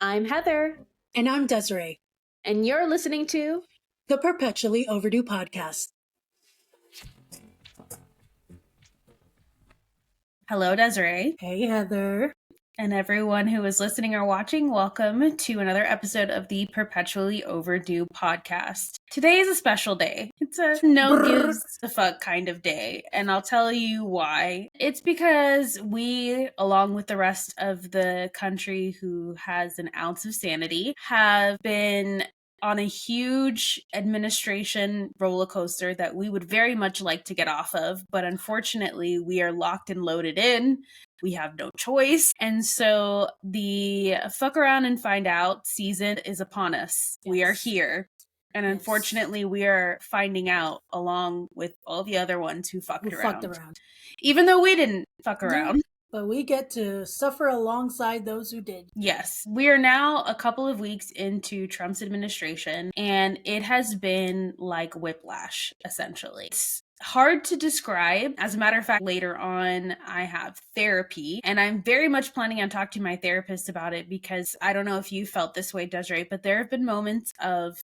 I'm Heather. And I'm Desiree. And you're listening to the Perpetually Overdue podcast. Hello, Desiree. Hey, Heather. And everyone who is listening or watching, welcome to another episode of the Perpetually Overdue podcast. Today is a special day. It's a no gives a fuck kind of day, and I'll tell you why. It's because we, along with the rest of the country who has an ounce of sanity, have been on a huge administration roller coaster that we would very much like to get off of, but unfortunately we are locked and loaded in. We have no choice. And so the fuck around and find out season is upon us. Yes. We are here. And unfortunately, we are finding out along with all the other ones who fucked around. Even though we didn't fuck around. But we get to suffer alongside those who did. Yes. We are now a couple of weeks into Trump's administration, and it has been like whiplash, essentially. It's hard to describe. As a matter of fact, later on, I have therapy, and I'm very much planning on talking to my therapist about it because I don't know if you felt this way, Desiree, but there have been moments of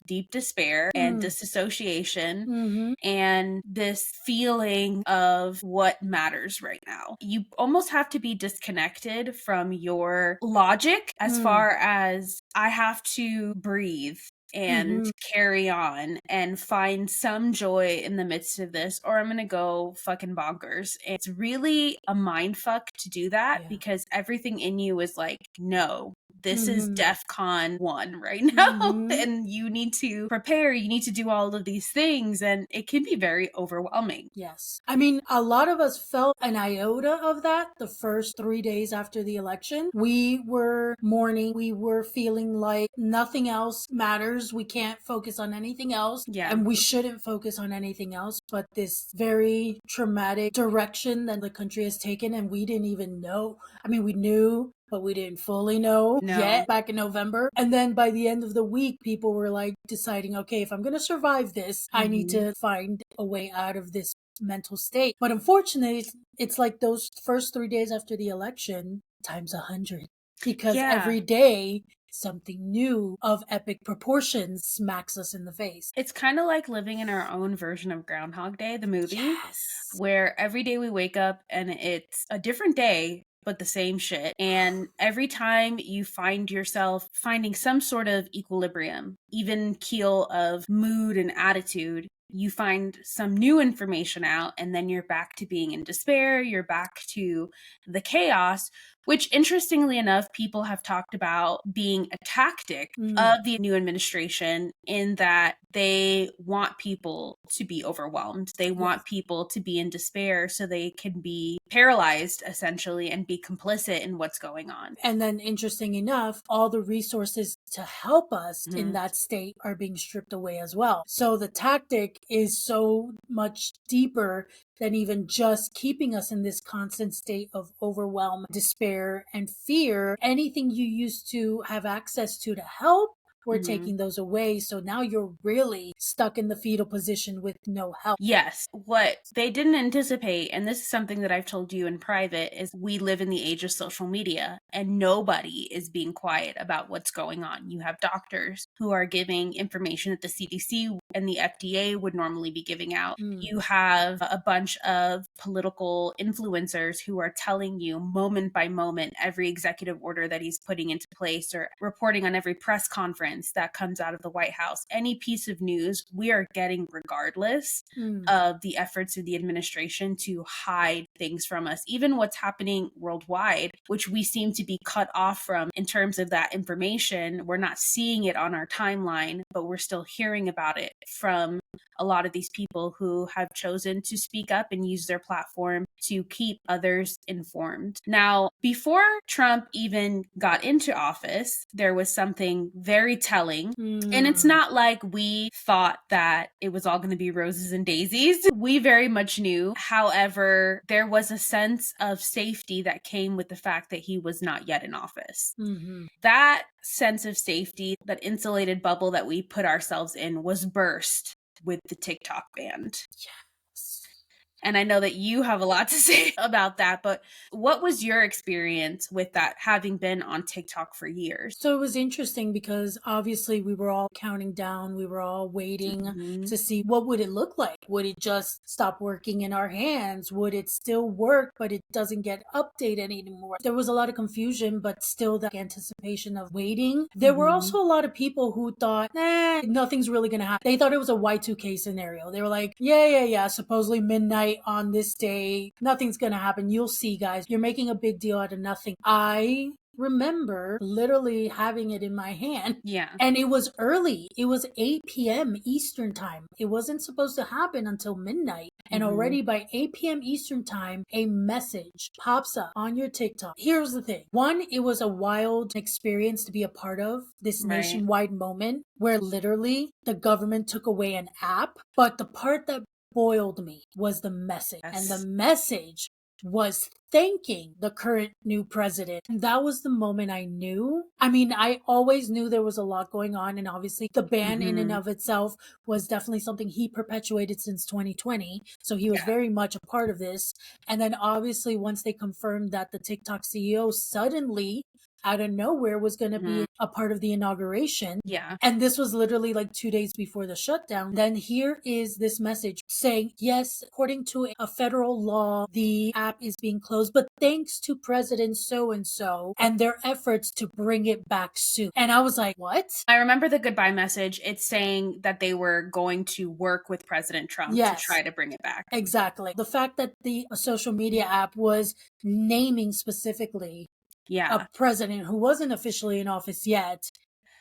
deep despair and disassociation and this feeling of what matters right now. You almost have to be disconnected from your logic as far as I have to breathe and carry on and find some joy in the midst of this, or I'm gonna go fucking bonkers. And it's really a mind fuck to do that because everything in you is like, no, this is DEFCON 1 right now, and you need to prepare, you need to do all of these things, and it can be very overwhelming. Yes. I mean, a lot of us felt an iota of that the first 3 days after the election. We were mourning, we were feeling like nothing else matters, we can't focus on anything else, and we shouldn't focus on anything else, but this very traumatic direction that the country has taken, and we didn't even know. I mean, we knew, but we didn't fully know yet back in November. And then by the end of the week, people were like deciding, okay, if I'm going to survive this, I need to find a way out of this mental state. But unfortunately, it's like those first 3 days after the election times 100, because every day something new of epic proportions smacks us in the face. It's kind of like living in our own version of Groundhog Day, the movie, where every day we wake up and it's a different day, but the same shit. And every time you find yourself finding some sort of equilibrium, even keel of mood and attitude, you find some new information out, and then you're back to being in despair, you're back to the chaos, which interestingly enough, people have talked about being a tactic of the new administration, in that they want people to be overwhelmed. They want people to be in despair so they can be paralyzed, essentially, and be complicit in what's going on. And then, interesting enough, all the resources to help us in that state are being stripped away as well. So the tactic is so much deeper than even just keeping us in this constant state of overwhelm, despair, and fear. Anything you used to have access to help, we're taking those away. So now you're really stuck in the fetal position with no help. Yes. What they didn't anticipate, and this is something that I've told you in private, is we live in the age of social media and nobody is being quiet about what's going on. You have doctors who are giving information that the CDC and the FDA would normally be giving out. You have a bunch of political influencers who are telling you moment by moment every executive order that he's putting into place, or reporting on every press conference that comes out of the White House. Any piece of news we are getting regardless of the efforts of the administration to hide things from us. Even what's happening worldwide, which we seem to be cut off from in terms of that information. We're not seeing it on our timeline, but we're still hearing about it from a lot of these people who have chosen to speak up and use their platform to keep others informed. Now, before Trump even got into office, there was something very telling. And it's not like we thought that it was all going to be roses and daisies. We very much knew. However, there was a sense of safety that came with the fact that he was not yet in office. That sense of safety, that insulated bubble that we put ourselves in, was burst with the TikTok ban. And I know that you have a lot to say about that, but what was your experience with that, having been on TikTok for years? So it was interesting because obviously we were all counting down, we were all waiting Mhm. to see what would it look like. Would it just stop working in our hands? Would it still work but it doesn't get updated anymore? There was a lot of confusion, but still the anticipation of waiting. There were Mhm. also a lot of people who thought, nothing's really gonna happen. They thought it was a Y2K scenario. They were like, yeah, supposedly midnight on this day, nothing's gonna happen. You'll see, guys, you're making a big deal out of nothing. I remember literally having it in my hand. Yeah. And it was early. It was 8 p.m. Eastern time. It wasn't supposed to happen until midnight. And Mhm. already by 8 p.m. Eastern time, a message pops up on your TikTok. Here's the thing. One, it was a wild experience to be a part of this Right. nationwide moment where literally the government took away an app. But the part that boiled me was the message. And the Yes. message was thanking the current new president. And that was the moment I knew. I mean, I always knew there was a lot going on. And obviously, the ban in and Mhm. of itself was definitely something he perpetuated since 2020. So he was Yeah. very much a part of this. And then obviously, once they confirmed that the TikTok CEO suddenly out of nowhere was going to Mhm. be a part of the inauguration. Yeah. And this was literally like 2 days before the shutdown. Then here is this message saying, yes, according to a federal law, the app is being closed, but thanks to President so and so and their efforts to bring it back soon. And I was like, what? I remember the goodbye message. It's saying that they were going to work with President Trump to Yes, try to bring it back. exactly. The fact that the social media app was naming specifically a Yeah. president who wasn't officially in office yet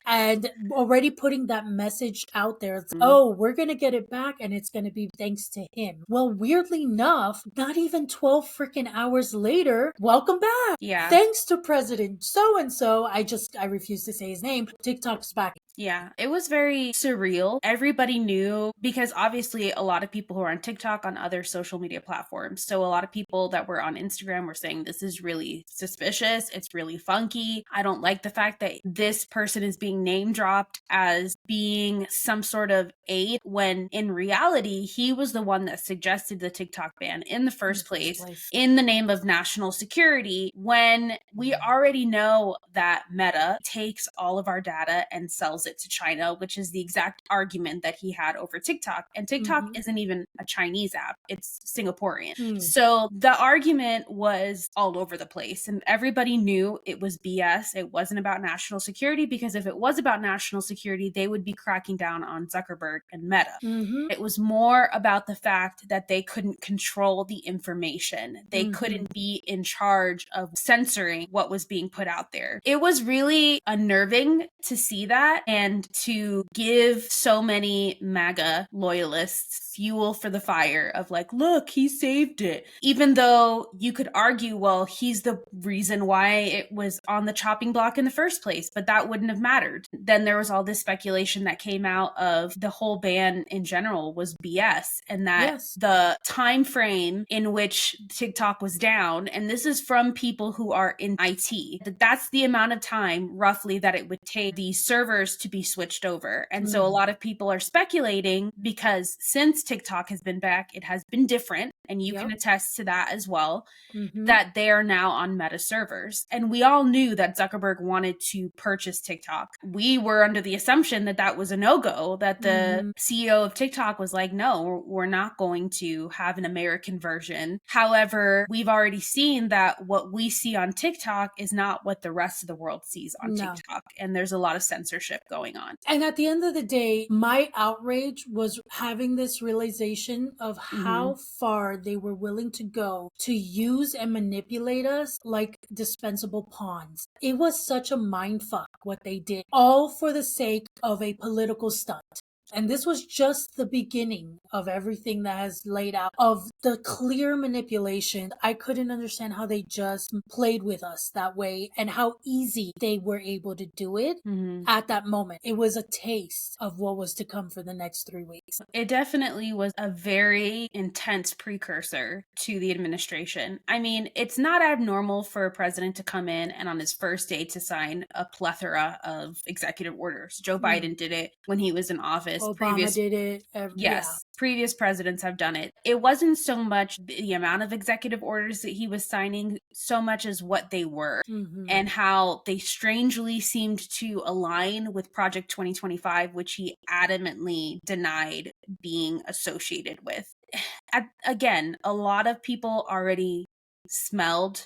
and already putting that message out there. It's, Mhm. oh, we're going to get it back and it's going to be thanks to him. Well, weirdly enough, not even 12 freaking hours later, welcome back. Yeah. Thanks to President so and so. I refuse to say his name. TikTok's back. Yeah, it was very surreal. Everybody knew because obviously a lot of people who are on TikTok, on other social media platforms. So a lot of people that were on Instagram were saying this is really suspicious. It's really funky. I don't like the fact that this person is being name dropped as being some sort of aid when in reality, he was the one that suggested the TikTok ban in the In the first first place place. in the name of national security when we already know that Meta takes all of our data and sells it to China, which is the exact argument that he had over TikTok. And TikTok Mm-hmm. isn't even a Chinese app, it's Singaporean. Mm. So the argument was all over the place, and everybody knew it was BS. It wasn't about national security because if it was about national security, they would be cracking down on Zuckerberg and Meta. Mm-hmm. It was more about the fact that they couldn't control the information. They Mm-hmm. couldn't be in charge of censoring what was being put out there. It was really unnerving to see that and to give so many MAGA loyalists fuel for the fire of like, look, he saved it. Even though you could argue, well, he's the reason why it was on the chopping block in the first place, but that wouldn't have mattered. Then there was all this speculation that came out of the whole ban in general was BS and that Yes. the time frame in which TikTok was down, and this is from people who are in IT, that's the amount of time roughly that it would take the servers to be switched over. And so a lot of people are speculating because since TikTok has been back, it has been different, and you Yep. can attest to that as well, Mm-hmm. that they are now on Meta servers. And we all knew that Zuckerberg wanted to purchase TikTok. We were under the assumption that that was a no-go, that the Mm-hmm. CEO of TikTok was like, no, we're not going to have an American version. However, we've already seen that what we see on TikTok is not what the rest of the world sees on No. TikTok. And there's a lot of censorship going on. And at the end of the day, my outrage was having this realization of Mm-hmm. how far they were willing to go to use and manipulate us like dispensable pawns. It was such a mind fuck what they did, all for the sake of a political stunt. And this was just the beginning of everything that has laid out of the clear manipulation. I couldn't understand how they just played with us that way and how easy they were able to do it Mm-hmm. at that moment. It was a taste of what was to come for the next 3 weeks. It definitely was a very intense precursor to the administration. I mean, it's not abnormal for a president to come in and on his first day to sign a plethora of executive orders. Joe Biden did it when he was in office. Obama did it. Yeah. Yes. Previous presidents have done it. It wasn't so much the amount of executive orders that he was signing, so much as what they were, and how they strangely seemed to align with Project 2025, which he adamantly denied being associated with. Again, a lot of people already smelled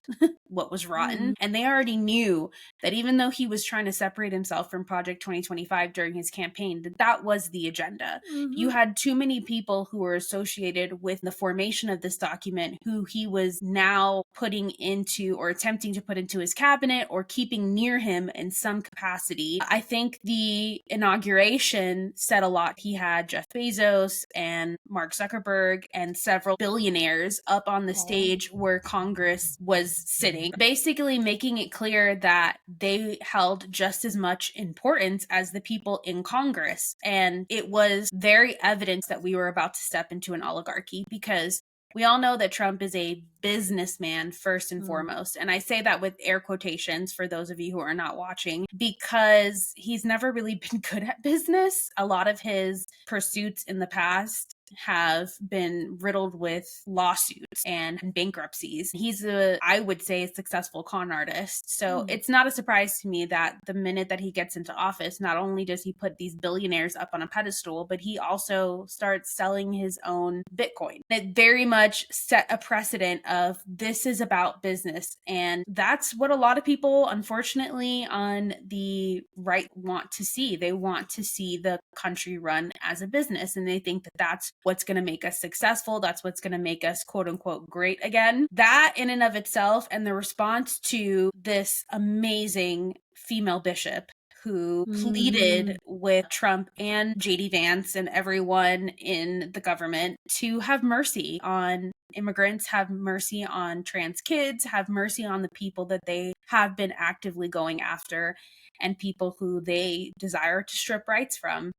what was rotten, and they already knew that even though he was trying to separate himself from Project 2025 during his campaign, that was the agenda. You had too many people who were associated with the formation of this document who he was now putting into, or attempting to put into, his cabinet or keeping near him in some capacity. I think the inauguration said a lot. He had Jeff Bezos and Mark Zuckerberg and several billionaires up on the stage where Congress was sitting, basically making it clear that they held just as much importance as the people in Congress. And it was very evident that we were about to step into an oligarchy, because we all know that Trump is a businessman first and foremost. And I say that with air quotations for those of you who are not watching, because he's never really been good at business. A lot of his pursuits in the past have been riddled with lawsuits and bankruptcies. He's I would say, a successful con artist. So it's not a surprise to me that the minute that he gets into office, not only does he put these billionaires up on a pedestal, but he also starts selling his own Bitcoin. It very much set a precedent of, this is about business. And that's what a lot of people, unfortunately, on the right want to see. They want to see the country run as a business, and they think that that's what's going to make us successful. That's what's going to make us, quote unquote, great again. That in and of itself, and the response to this amazing female bishop who pleaded with Trump and JD Vance and everyone in the government to have mercy on immigrants, have mercy on trans kids, have mercy on the people that they have been actively going after, and people who they desire to strip rights from.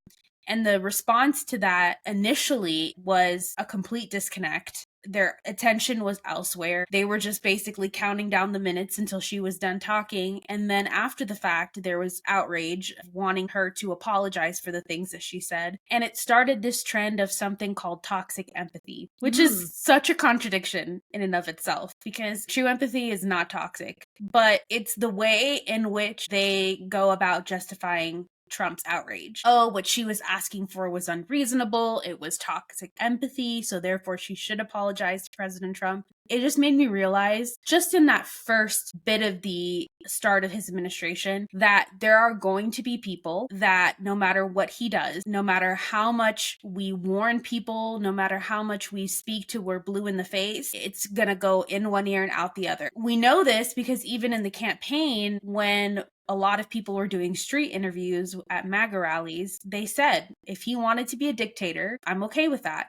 And the response to that initially was a complete disconnect. Their attention was elsewhere. They were just basically counting down the minutes until she was done talking. And then after the fact, there was outrage, wanting her to apologize for the things that she said. And it started this trend of something called toxic empathy, which is such a contradiction in and of itself, because true empathy is not toxic, but it's the way in which they go about justifying Trump's outrage. Oh, what she was asking for was unreasonable. It was toxic empathy, so therefore she should apologize to President Trump. It just made me realize, just in that first bit of the start of his administration, that there are going to be people that no matter what he does, no matter how much we warn people, no matter how much we speak to we're blue in the face, it's gonna go in one ear and out the other. We know this because even in the campaign, when a lot of people were doing street interviews at MAGA rallies, they said, if he wanted to be a dictator, I'm okay with that.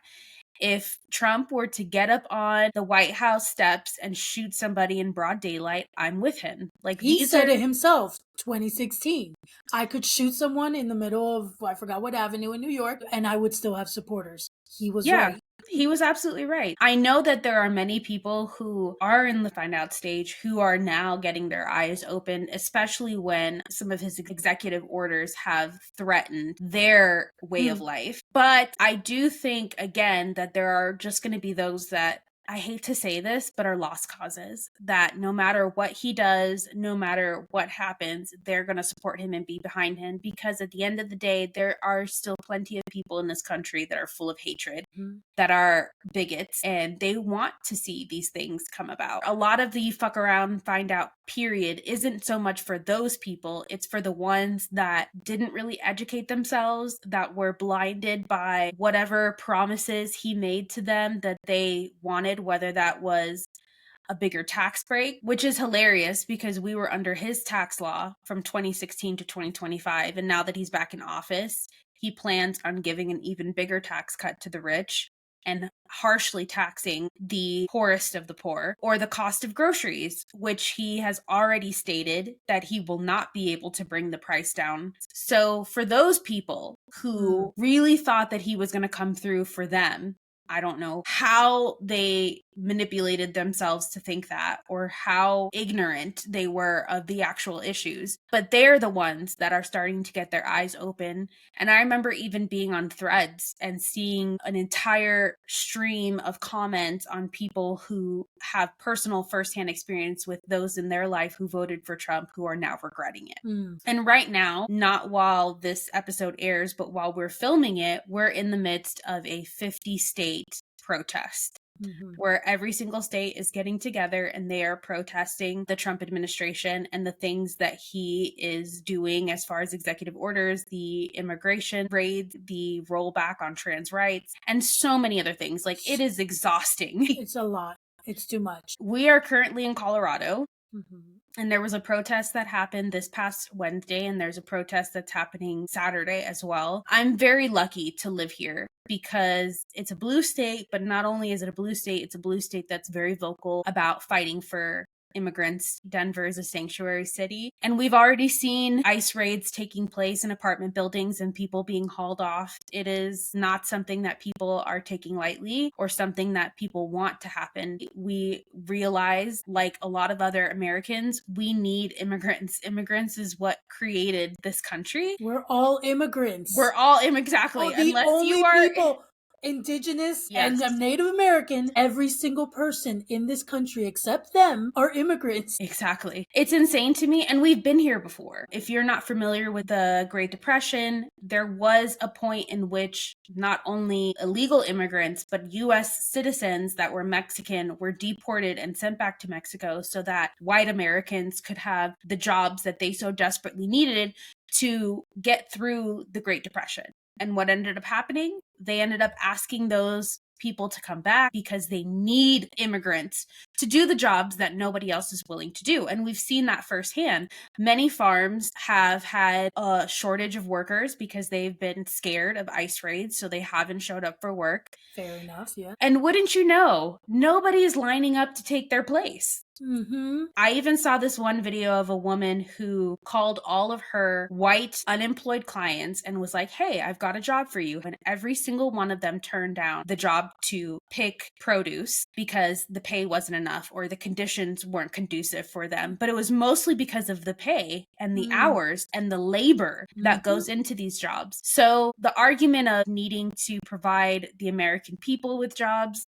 If Trump were to get up on the White House steps and shoot somebody in broad daylight, I'm with him. Like, he said it himself, 2016. I could shoot someone in the middle of, I forgot what avenue in New York, and I would still have supporters. He was right. He was absolutely right. I know that there are many people who are in the find out stage who are now getting their eyes open, especially when some of his executive orders have threatened their way of life. But I do think, again, that there are just going to be those that, I hate to say this, but are lost causes, that no matter what he does, no matter what happens, they're going to support him and be behind him, because at the end of the day, there are still plenty of people in this country that are full of hatred, that are bigots, and they want to see these things come about. A lot of the fuck around, find out period isn't so much for those people. It's for the ones that didn't really educate themselves, that were blinded by whatever promises he made to them that they wanted, whether that was a bigger tax break, which is hilarious because we were under his tax law from 2016 to 2025. And now that he's back in office, he plans on giving an even bigger tax cut to the rich and harshly taxing the poorest of the poor, or the cost of groceries, which he has already stated that he will not be able to bring the price down. So for those people who really thought that he was going to come through for them, I don't know how they manipulated themselves to think that, or how ignorant they were of the actual issues. But they're the ones that are starting to get their eyes open. And I remember even being on Threads and seeing an entire stream of comments on people who have personal firsthand experience with those in their life who voted for Trump who are now regretting it. And right now, not while this episode airs, but while we're filming it, we're in the midst of a 50-state protest. Where every single state is getting together and they are protesting the Trump administration and the things that he is doing as far as executive orders, the immigration raids, the rollback on trans rights, and so many other things. Like, it is exhausting. It's a lot. It's too much. We are currently in Colorado. And there was a protest that happened this past Wednesday, and there's a protest that's happening Saturday as well. I'm very lucky to live here because it's a blue state, but not only is it a blue state, it's a blue state that's very vocal about fighting for immigrants. Denver is a sanctuary city, and we've already seen ICE raids taking place in apartment buildings and people being hauled off. It is not something that people are taking lightly or something that people want to happen. We realize, like a lot of other Americans, we need immigrants. Immigrants is what created this country. We're all immigrants. We're all exactly. The Unless only you are people, Indigenous Yes. and Native American, every single person in this country except them are immigrants. Exactly. It's insane to me, and we've been here before. If you're not familiar with the Great Depression, there was a point in which not only illegal immigrants, but U.S. citizens that were Mexican were deported and sent back to Mexico so that white Americans could have the jobs that they so desperately needed to get through the Great Depression. And what ended up happening? They ended up asking those people to come back because they need immigrants to do the jobs that nobody else is willing to do. And we've seen that firsthand. Many farms have had a shortage of workers because they've been scared of ICE raids, so they haven't showed up for work. Fair enough, yeah. And wouldn't you know, nobody is lining up to take their place. I even saw this one video of a woman who called all of her white unemployed clients and was like, hey, I've got a job for you. And every single one of them turned down the job to pick produce because the pay wasn't enough or the conditions weren't conducive for them. But it was mostly because of the pay and the hours and the labor that goes into these jobs. So the argument of needing to provide the American people with jobs,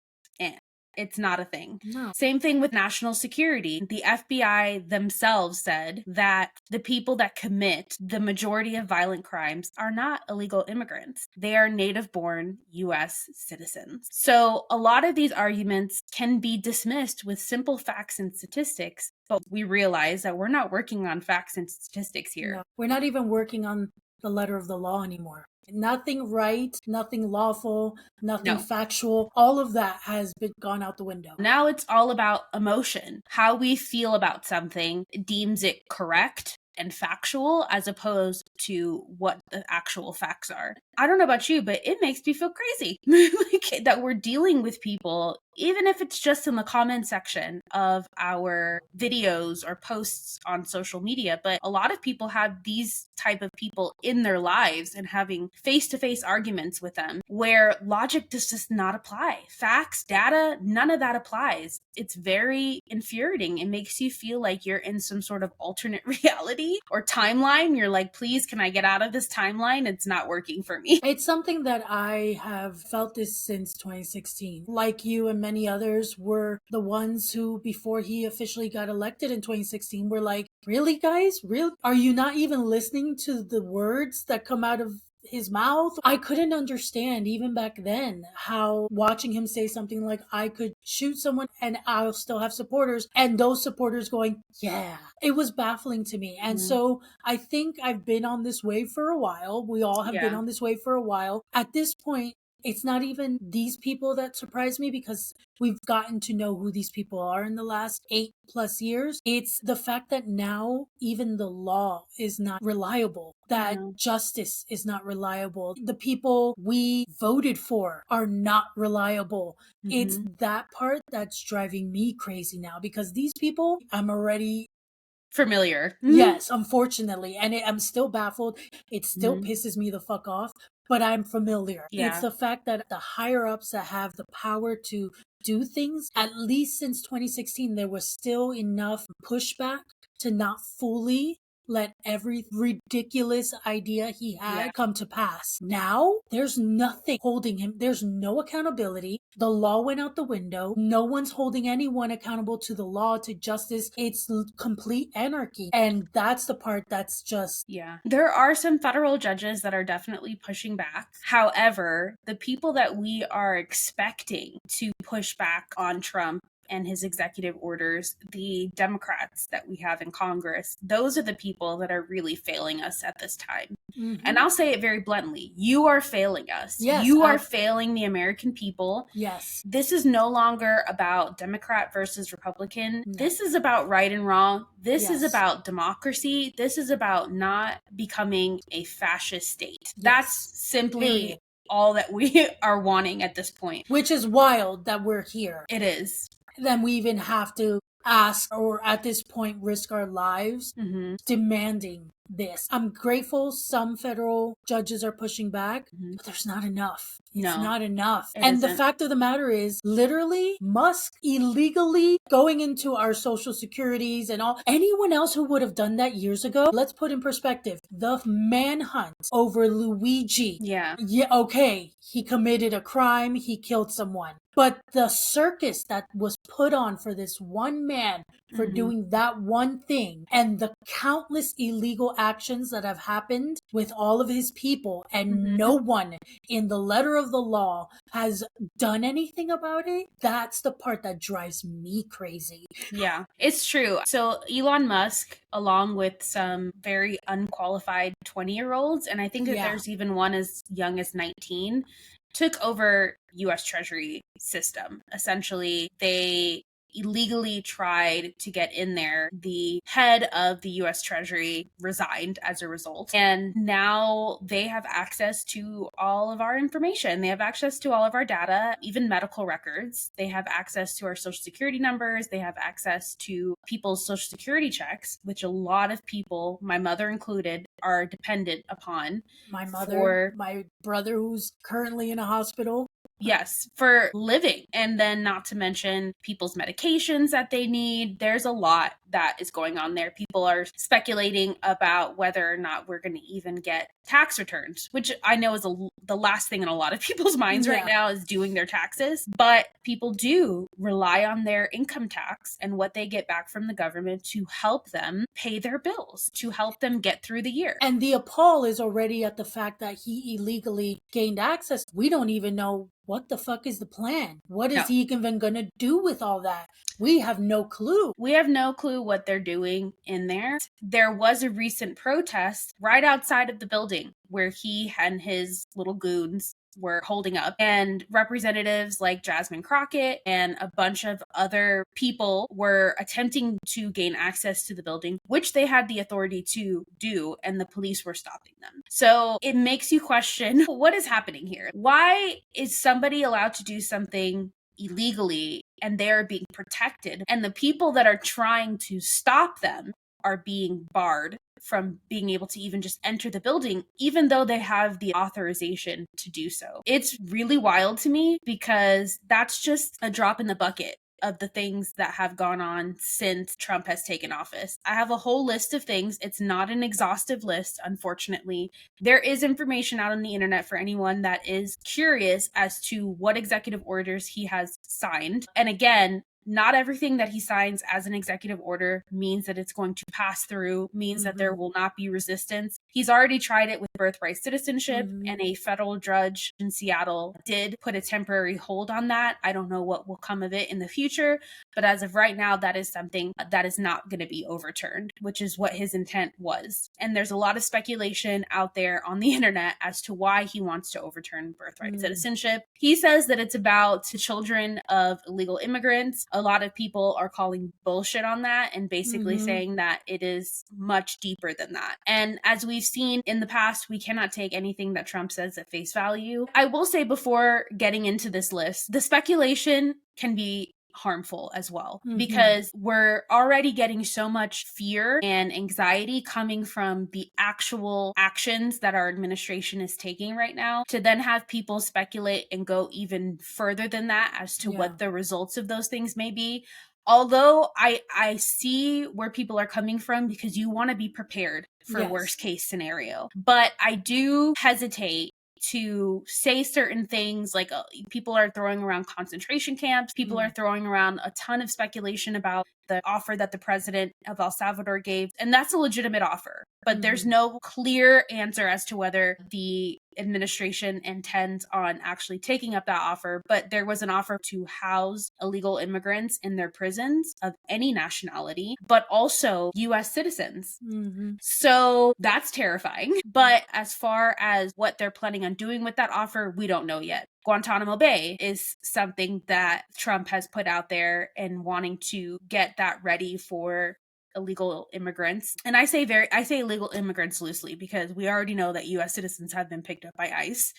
it's not a thing. No. Same thing with national security. The FBI themselves said that the people that commit the majority of violent crimes are not illegal immigrants. They are native-born U.S. citizens. So a lot of these arguments can be dismissed with simple facts and statistics, but we realize that we're not working on facts and statistics here. No, we're not even working on the letter of the law anymore. Nothing right, nothing lawful, nothing factual. All of that has been gone out the window. Now it's all about emotion. How we feel about something deems it correct and factual as opposed to what the actual facts are. I don't know about you, but it makes me feel crazy like, that we're dealing with people, even if it's just in the comment section of our videos or posts on social media. But a lot of people have these type of people in their lives and having face-to-face arguments with them where logic does just not apply. Facts, data, none of that applies. It's very infuriating. It makes you feel like you're in some sort of alternate reality or timeline. You're like, please, can I get out of this timeline? It's not working for me. It's something that I have felt this since 2016. Like you and many others were the ones who, before he officially got elected in 2016, were like, really, guys? Real? Are you not even listening to the words that come out of his mouth? I couldn't understand even back then how watching him say something like, I could shoot someone and I'll still have supporters, and those supporters going, yeah. It was baffling to me. And so I think I've been on this wave for a while. We all have been on this wave for a while. At this point, it's not even these people that surprise me because we've gotten to know who these people are in the last 8+ years. It's the fact that now even the law is not reliable, that justice is not reliable. The people we voted for are not reliable. It's that part that's driving me crazy now because these people, I'm already familiar. Yes, unfortunately. And I'm still baffled. It still Mhm. pisses me the fuck off, but I'm familiar. It's Yeah. the fact that the higher ups that have the power to do things, at least since 2016, there was still enough pushback to not fully let every ridiculous idea he had Yeah. come to pass. Now, there's nothing holding him. There's no accountability. The law went out the window. No one's holding anyone accountable to the law, to justice. It's complete anarchy. And that's the part that's just. Yeah. There are some federal judges that are definitely pushing back. However, the people that we are expecting to push back on Trump and his executive orders, the Democrats that we have in Congress, those are the people that are really failing us at this time. Mhm. And I'll say it very bluntly. You are failing us. Yes, You are failing the American people. Yes. This is no longer about Democrat versus Republican. No. This is about right and wrong. This is Yes. about democracy. This is about not becoming a fascist state. That's simply Period. all that we are wanting at this point. Which is wild that we're here. It is. Then we even have to ask, or at this point risk our lives demanding this. I'm grateful some federal judges are pushing back, but there's not enough. It's No, not enough. it And the isn't. fact of the matter is, literally, Musk illegally going into our social securities and all. Anyone else who would have done that years ago, let's put in perspective, the manhunt over Luigi. Yeah. Yeah, okay, he committed a crime, he killed someone. But the circus that was put on for this one man for doing that one thing, and the countless illegal actions that have happened with all of his people, and no one in the letter of the law has done anything about it, that's the part that drives me crazy. Yeah, it's true. So Elon Musk, along with some very unqualified 20-year-olds, and I think that there's even one as young as 19, took over US Treasury system. Essentially, they illegally tried to get in there. The head of the US Treasury resigned as a result. And now they have access to all of our information. They have access to all of our data, even medical records. They have access to our social security numbers. They have access to people's social security checks, which a lot of people, my mother included, are dependent upon. My mother, my brother who's currently in a hospital. Yes, for living. And then not to mention people's medications that they need. There's a lot that is going on there. People are speculating about whether or not we're going to even get tax returns, which I know is the last thing in a lot of people's minds right now is doing their taxes. But people do rely on their income tax and what they get back from the government to help them pay their bills, to help them get through the year. And the appall is already at the fact that he illegally gained access. We don't even know what the fuck is the plan. What is he even going to do with all that? We have no clue. We have no clue what they're doing in there. There was a recent protest right outside of the building where he and his little goons were holding up, and representatives like Jasmine Crockett and a bunch of other people were attempting to gain access to the building, which they had the authority to do, and the police were stopping them. So it makes you question, what is happening here? Why is somebody allowed to do something illegally and they're being protected, and the people that are trying to stop them are being barred from being able to even just enter the building, even though they have the authorization to do so? It's really wild to me because that's just a drop in the bucket of the things that have gone on since Trump has taken office. I have a whole list of things. It's not an exhaustive list, unfortunately. There is information out on the internet for anyone that is curious as to what executive orders he has signed. And again, not everything that he signs as an executive order means that it's going to pass through, means that there will not be resistance. He's already tried it with birthright citizenship, and a federal judge in Seattle did put a temporary hold on that. I don't know what will come of it in the future, but as of right now, that is something that is not going to be overturned, which is what his intent was. And there's a lot of speculation out there on the internet as to why he wants to overturn birthright citizenship. He says that it's about the children of illegal immigrants. A lot of people are calling bullshit on that and basically saying that it is much deeper than that. And as we've seen in the past, we cannot take anything that Trump says at face value. I will say, before getting into this list, the speculation can be harmful as well, Mhm. because we're already getting so much fear and anxiety coming from the actual actions that our administration is taking right now, to then have people speculate and go even further than that as to what the results of those things may be. Although I see where people are coming from, because you want to be prepared for worst case scenario, but I do hesitate to say certain things. Like, people are throwing around concentration camps. People are throwing around a ton of speculation about the offer that the president of El Salvador gave. And that's a legitimate offer, but there's no clear answer as to whether the administration intends on actually taking up that offer. But there was an offer to house illegal immigrants in their prisons of any nationality, but also US citizens. So that's terrifying. But as far as what they're planning on doing with that offer, we don't know yet. Guantanamo Bay is something that Trump has put out there and wanting to get that ready for illegal immigrants. And I say illegal immigrants loosely, because we already know that US citizens have been picked up by ICE.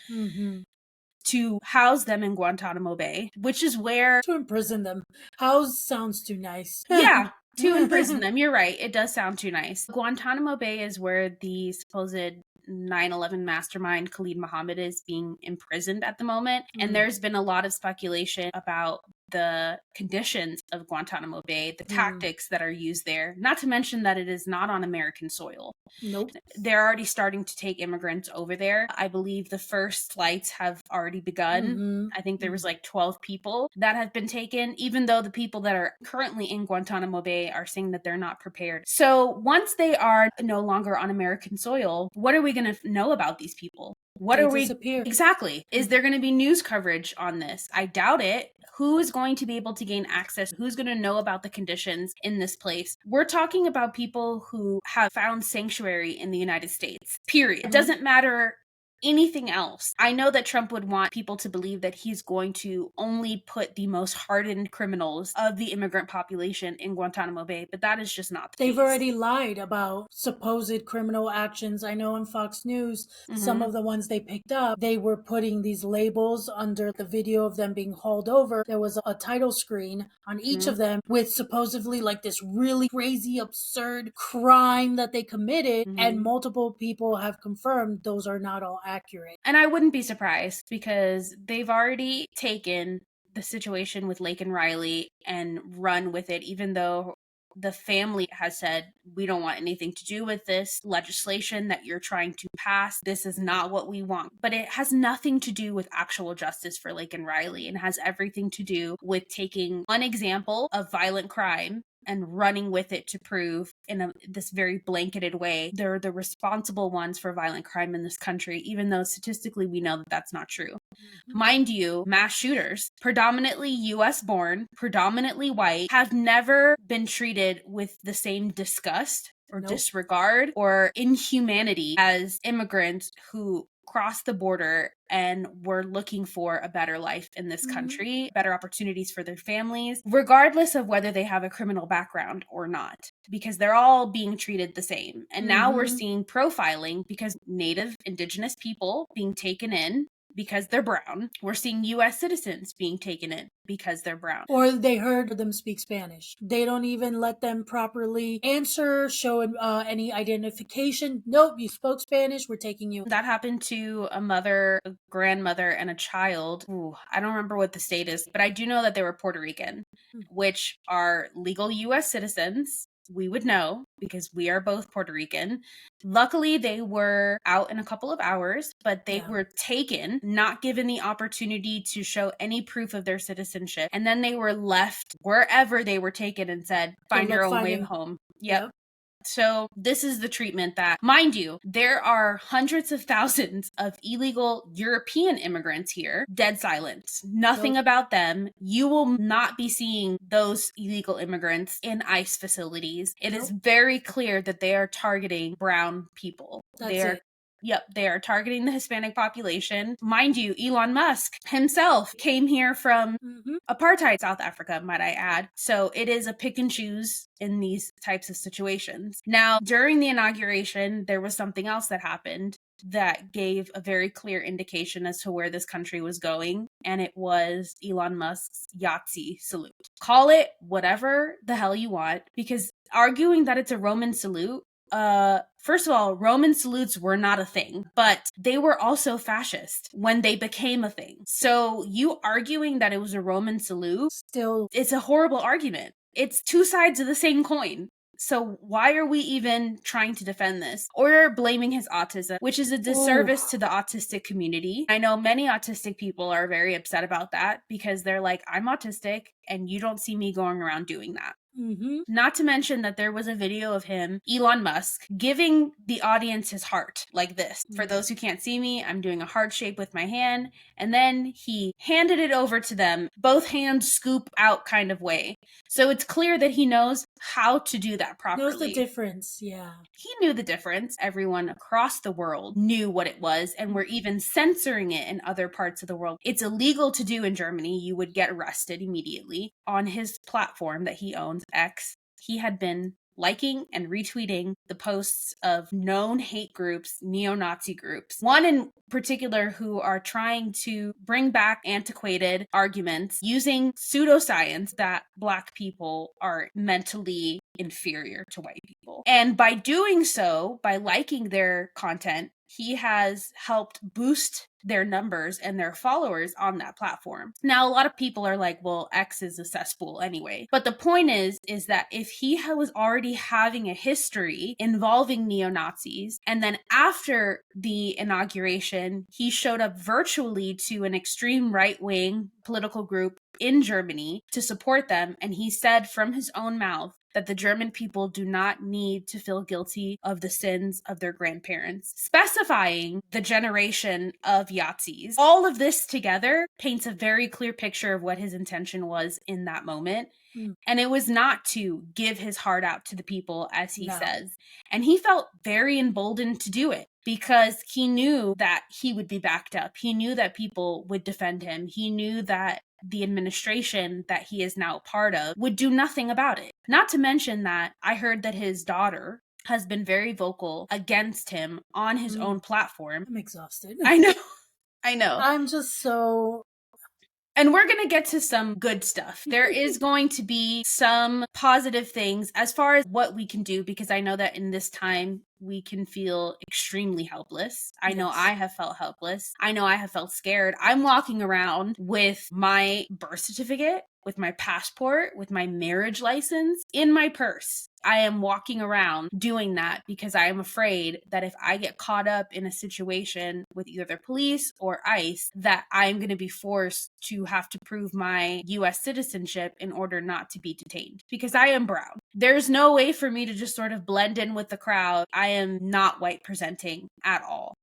To house them in Guantanamo Bay, which is where... To imprison them. House sounds too nice. Yeah, to imprison them. You're right. It does sound too nice. Guantanamo Bay is where the supposed 9/11 mastermind Khalid Mohammed is being imprisoned at the moment. And there's been a lot of speculation about the conditions of Guantanamo Bay, the tactics that are used there, not to mention that it is not on American soil. Nope. They're already starting to take immigrants over there. I believe the first flights have already begun. I think there was like 12 people that have been taken, even though the people that are currently in Guantanamo Bay are saying that they're not prepared. So once they are no longer on American soil, what are we going to know about these people? What They are we... disappear. Exactly. Is there going to be news coverage on this? I doubt it. Who is going to be able to gain access? Who's going to know about the conditions in this place? We're talking about people who have found sanctuary in the United States, period. It doesn't matter anything else. I know that Trump would want people to believe that he's going to only put the most hardened criminals of the immigrant population in Guantanamo Bay, but that is just not the They've case. already lied about supposed criminal actions. I know on Fox News, some of the ones they picked up, they were putting these labels under the video of them being hauled over. There was a title screen on each of them with supposedly like this really crazy, absurd crime that they committed, and multiple people have confirmed those are not all accurate. And I wouldn't be surprised, because they've already taken the situation with Lake and Riley and run with it, even though the family has said, we don't want anything to do with this legislation that you're trying to pass. This is not what we want. But it has nothing to do with actual justice for Lake and Riley, and has everything to do with taking one example of violent crime and running with it to prove in this very blanketed way they're the responsible ones for violent crime in this country, even though statistically we know that that's not true. Mind you, mass shooters, predominantly US born, predominantly white, have never been treated with the same disgust or disregard or inhumanity as immigrants who crossed the border and were looking for a better life in this country, better opportunities for their families, regardless of whether they have a criminal background or not, because they're all being treated the same. And now we're seeing profiling, because Native Indigenous people being taken in because they're brown. We're seeing US citizens being taken in because they're brown. Or they heard them speak Spanish. They don't even let them properly answer, show any identification. Nope, you spoke Spanish, we're taking you. That happened to a mother, a grandmother, and a child. Ooh, I don't remember what the state is, but I do know that they were Puerto Rican, which are legal US citizens. We would know, because we are both Puerto Rican. Luckily, they were out in a couple of hours, but they were taken, not given the opportunity to show any proof of their citizenship. And then they were left wherever they were taken and said, find your own way home. Yep. So this is the treatment that, mind you, there are hundreds of thousands of illegal European immigrants here. Dead silence. Nothing about them. You will not be seeing those illegal immigrants in ICE facilities. It is very clear that they are targeting brown people. That's it. Yep, they are targeting the Hispanic population. Mind you, Elon Musk himself came here from apartheid South Africa, might I add. So it is a pick and choose in these types of situations. Now, during the inauguration, there was something else that happened that gave a very clear indication as to where this country was going, and it was Elon Musk's Yahtzee salute. Call it whatever the hell you want, because arguing that it's a Roman salute, first of all, Roman salutes were not a thing, but they were also fascist when they became a thing. So you arguing that it was a Roman salute, Still, it's a horrible argument. It's two sides of the same coin. So why are we even trying to defend this? Or blaming his autism, which is a disservice to the autistic community. I know many autistic people are very upset about that because they're like, I'm autistic and you don't see me going around doing that. Not to mention that there was a video of him, Elon Musk, giving the audience his heart like this. For those who can't see me, I'm doing a heart shape with my hand. And then he handed it over to them, both hands scoop out kind of way. So it's clear that he knows how to do that properly. Knows the difference, yeah. He knew the difference. Everyone across the world knew what it was and were even censoring it in other parts of the world. It's illegal to do in Germany. You would get arrested immediately. On his platform that he owns, X, he had been liking and retweeting the posts of known hate groups, neo-Nazi groups. One in particular who are trying to bring back antiquated arguments using pseudoscience that Black people are mentally inferior to white people. And by doing so, by liking their content, he has helped boost their numbers and their followers on that platform. Now, a lot of people are like, well, X is a cesspool anyway. But the point is that if he was already having a history involving neo-Nazis, and then after the inauguration, he showed up virtually to an extreme right-wing political group in Germany to support them, and he said from his own mouth that the German people do not need to feel guilty of the sins of their grandparents, specifying the generation of Yahtzees. All of this together paints a very clear picture of what his intention was in that moment. And it was not to give his heart out to the people, as he says. And he felt very emboldened to do it because he knew that he would be backed up. He knew that people would defend him. He knew that the administration that he is now a part of would do nothing about it. Not to mention that I heard that his daughter has been very vocal against him on his own platform. I'm exhausted. I know. I know. I'm just so... And we're going to get to some good stuff. There is going to be some positive things as far as what we can do, because I know that in this time we can feel extremely helpless. I know I have felt helpless. I know I have felt scared. I'm walking around with my birth certificate, with my passport, with my marriage license in my purse. I am walking around doing that because I am afraid that if I get caught up in a situation with either the police or ICE, that I'm going to be forced to have to prove my US citizenship in order not to be detained because I am brown. There's no way for me to just sort of blend in with the crowd. I am not white presenting at all.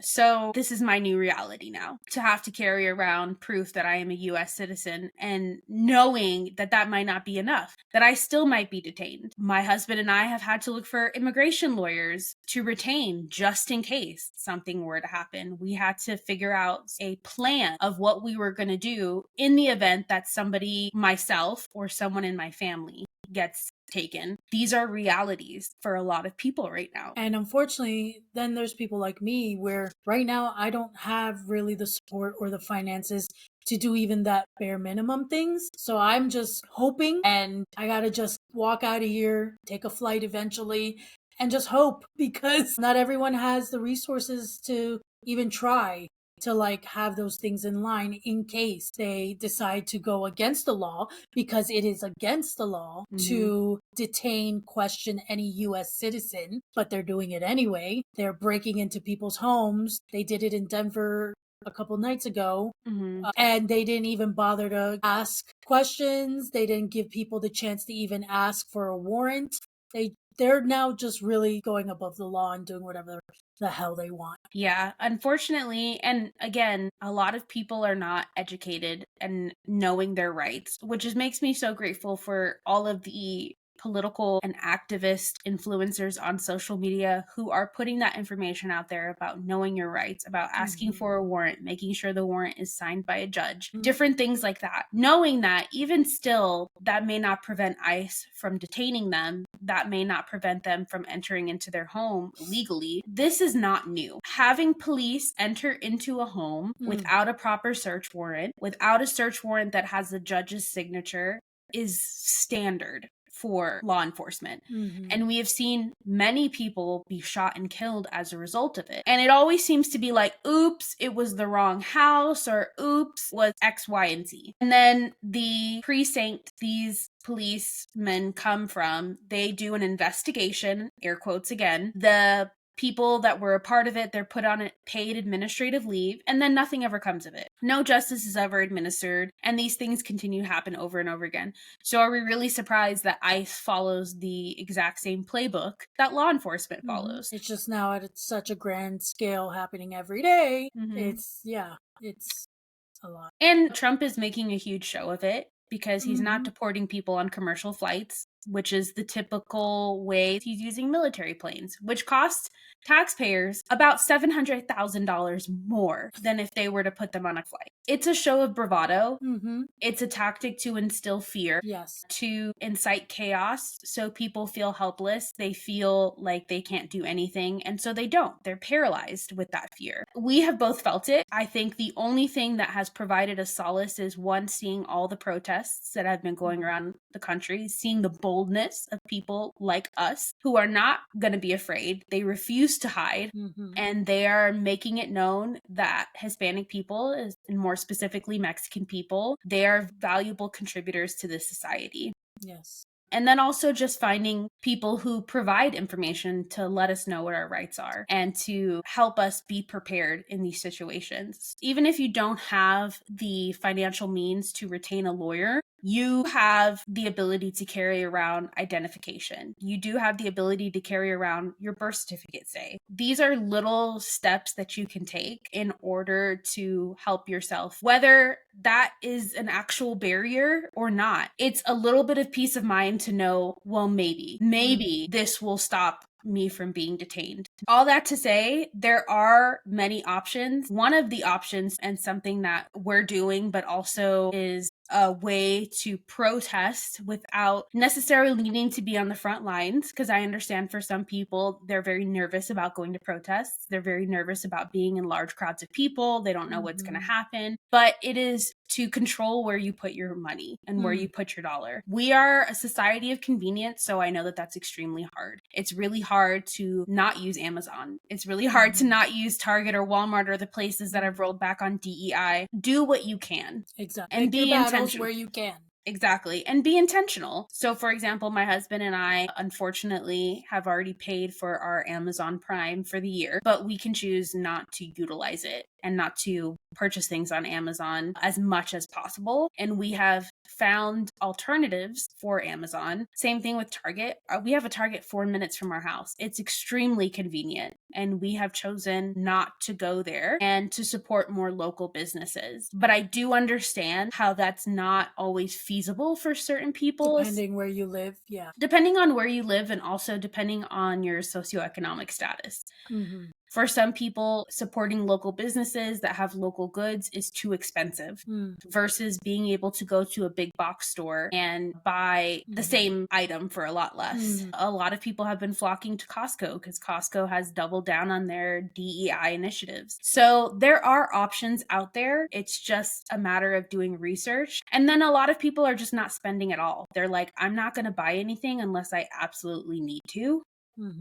So this is my new reality now, to have to carry around proof that I am a US citizen and knowing that that might not be enough, that I still might be detained. My husband and I have had to look for immigration lawyers to retain just in case something were to happen. We had to figure out a plan of what we were going to do in the event that somebody, myself or someone in my family, gets taken. These are realities for a lot of people right now. And unfortunately, then there's people like me where right now I don't have really the support or the finances to do even that bare minimum things. So I'm just hoping, and I gotta just walk out of here, take a flight eventually, and just hope, because not everyone has the resources to even try to like have those things in line in case they decide to go against the law, because it is against the law to detain, question any US citizen, but they're doing it anyway. They're breaking into people's homes. They did it in Denver a couple nights ago, and they didn't even bother to ask questions. They didn't give people the chance to even ask for a warrant. They're now just really going above the law and doing whatever the hell they want. Yeah, unfortunately, and again, a lot of people are not educated and knowing their rights, which just makes me so grateful for all of the political and activist influencers on social media who are putting that information out there about knowing your rights, about asking for a warrant, making sure the warrant is signed by a judge, different things like that. Knowing that even still, that may not prevent ICE from detaining them, that may not prevent them from entering into their home legally. This is not new. Having police enter into a home without a proper search warrant, without a search warrant that has a judge's signature, is standard for law enforcement. And we have seen many people be shot and killed as a result of it. And it always seems to be like, oops, it was the wrong house, or oops, was X, Y, and Z. And then the precinct these policemen come from, they do an investigation, air quotes again. The people that were a part of it, they're put on a paid administrative leave, and then nothing ever comes of it. No justice is ever administered, and these things continue to happen over and over again. So are we really surprised that ICE follows the exact same playbook that law enforcement follows? It's just now at such a grand scale happening every day. It's a lot. And Trump is making a huge show of it because he's not deporting people on commercial flights, which is the typical way. He's using military planes, which cost taxpayers about $700,000 more than if they were to put them on a flight. It's a show of bravado. It's a tactic to instill fear, to incite chaos, so people feel helpless. They feel like they can't do anything, and so they don't. They're paralyzed with that fear. We have both felt it. I think the only thing that has provided us solace is, one, seeing all the protests that have been going around the country, seeing the boldness of people like us who are not going to be afraid. They refuse to hide, and they are making it known that Hispanic people, and more specifically Mexican people, they are valuable contributors to this society. Yes. And then also just finding people who provide information to let us know what our rights are and to help us be prepared in these situations. Even if you don't have the financial means to retain a lawyer, you have the ability to carry around identification. You do have the ability to carry around your birth certificate, say. These are little steps that you can take in order to help yourself, whether that is an actual barrier or not. It's a little bit of peace of mind to know, well, maybe this will stop me from being detained. All that to say, there are many options. One of the options, and something that we're doing, but also is a way to protest without necessarily needing to be on the front lines, because I understand for some people, they're very nervous about going to protests. They're very nervous about being in large crowds of people. They don't know what's going to happen. But it is to control where you put your money and where you put your dollar. We are a society of convenience, so I know that that's extremely hard. It's really hard to not use Amazon. It's really hard to not use Target or Walmart or the places that have rolled back on DEI. Do what you can. Exactly. And be intentional where you can. Exactly. And be intentional. So, for example, my husband and I, unfortunately, have already paid for our Amazon Prime for the year, but we can choose not to utilize it and not to purchase things on Amazon as much as possible. And we have found alternatives for Amazon. Same thing with Target. We have a Target 4 minutes from our house. It's extremely convenient, and we have chosen not to go there and to support more local businesses. But I do understand how that's not always feasible for certain people. Depending where you live, Depending on where you live, and also depending on your socioeconomic status. For some people, supporting local businesses that have local goods is too expensive versus being able to go to a big box store and buy the same item for a lot less. A lot of people have been flocking to Costco because Costco has doubled down on their DEI initiatives. So there are options out there. It's just a matter of doing research. And then a lot of people are just not spending at all. They're like, I'm not going to buy anything unless I absolutely need to.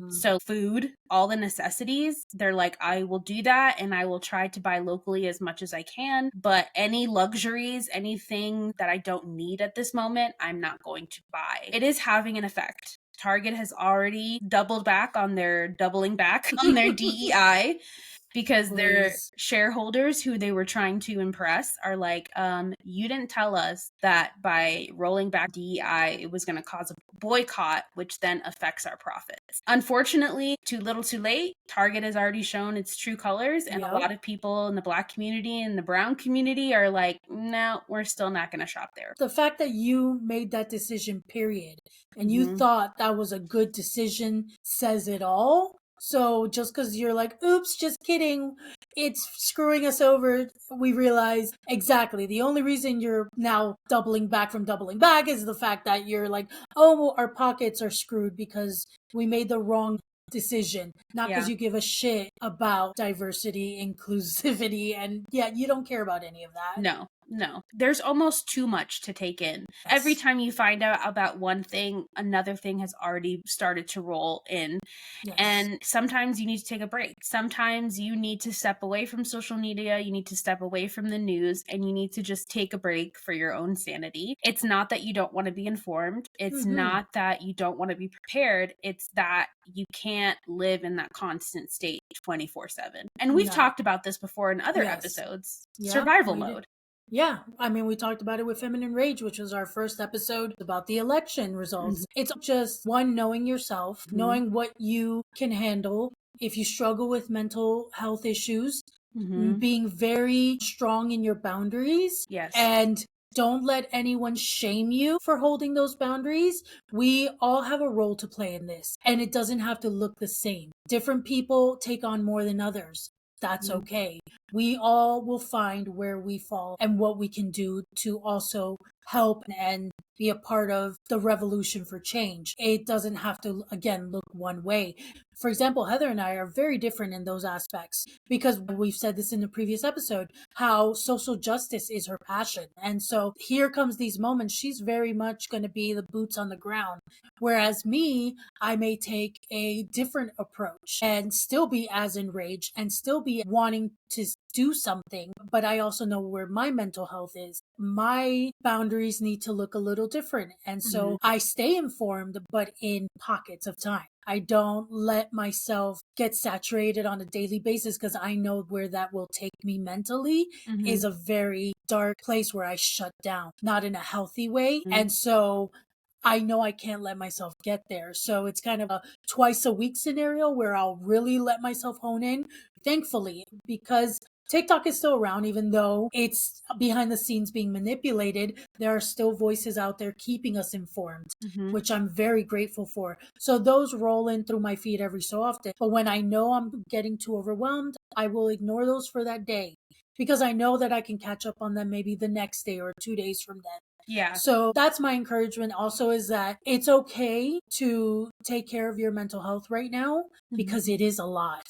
So food, all the necessities, they're like, I will do that, and I will try to buy locally as much as I can. But any luxuries, anything that I don't need at this moment, I'm not going to buy. It is having an effect. Target has already doubling back on their DEI. because their Please. shareholders who they were trying to impress are like, you didn't tell us that by rolling back DEI, it was going to cause a boycott, which then affects our profits. Unfortunately, too little too late. Target has already shown its true colors, and a Yep. lot of people in the Black community and the brown community are like, no, we're still not going to shop there. The fact that you made that decision, period, and you Mhm. thought that was a good decision says it all. So just because you're like, oops, just kidding, it's screwing us over, we realize exactly the only reason you're now doubling back from doubling back is the fact that you're like, oh, well, our pockets are screwed because we made the wrong decision, not because Yeah. you give a shit about diversity, inclusivity, and yeah, you don't care about any of that. No, no. There's almost too much to take in. Every Yes. time you find out about one thing, another thing has already started to roll in. Yes. And sometimes you need to take a break. Sometimes you need to step away from social media. You need to step away from the news, and you need to just take a break for your own sanity. It's not that you don't want to be informed. It's not that you don't want to be prepared. It's that you can't live in that constant state 24/7. And we've No. talked about this before in other Yes. episodes. Yeah, Survival we did. mode. Yeah, I mean, we talked about it with Feminine Rage, which was our first episode about the election results. It's just one, knowing yourself, Mhm. knowing what you can handle. If you struggle with mental health issues, Mhm. being very strong in your boundaries, Yes. and don't let anyone shame you for holding those boundaries. We all have a role to play in this, and it doesn't have to look the same. Different people take on more than others. That's Mhm. okay. We all will find where we fall and what we can do to also help and be a part of the revolution for change. It doesn't have to, again, look one way. For example, Heather and I are very different in those aspects because we've said this in the previous episode, how social justice is her passion. And so here comes these moments. She's very much going to be the boots on the ground. Whereas me, I may take a different approach and still be as enraged and still be wanting to do something, but I also know where my mental health is. My boundaries need to look a little different. And so I stay informed, but in pockets of time. I don't let myself get saturated on a daily basis because I know where that will take me mentally Mhm. is a very dark place where I shut down, not in a healthy way. Mhm. And so I know I can't let myself get there. So it's kind of a twice a week scenario where I'll really let myself hone in, thankfully, because TikTok is still around, even though it's behind the scenes being manipulated. There are still voices out there keeping us informed, Mhm. which I'm very grateful for. So those roll in through my feed every so often. But when I know I'm getting too overwhelmed, I will ignore those for that day because I know that I can catch up on them maybe the next day or 2 days from then. Yeah. So that's my encouragement also, is that it's okay to take care of your mental health right now because it is a lot.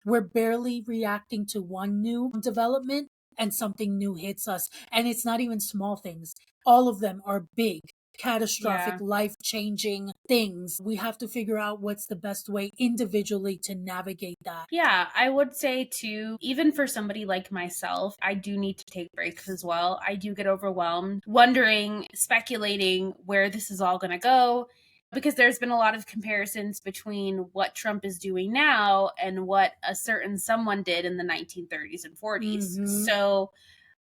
We're barely reacting to one new development and something new hits us. And it's not even small things. All of them are big, catastrophic, Yeah. life-changing things. We have to figure out what's the best way individually to navigate that. Yeah, I would say too, even for somebody like myself, I do need to take breaks as well. I do get overwhelmed, wondering, speculating where this is all going to go, because there's been a lot of comparisons between what Trump is doing now and what a certain someone did in the 1930s and 40s. So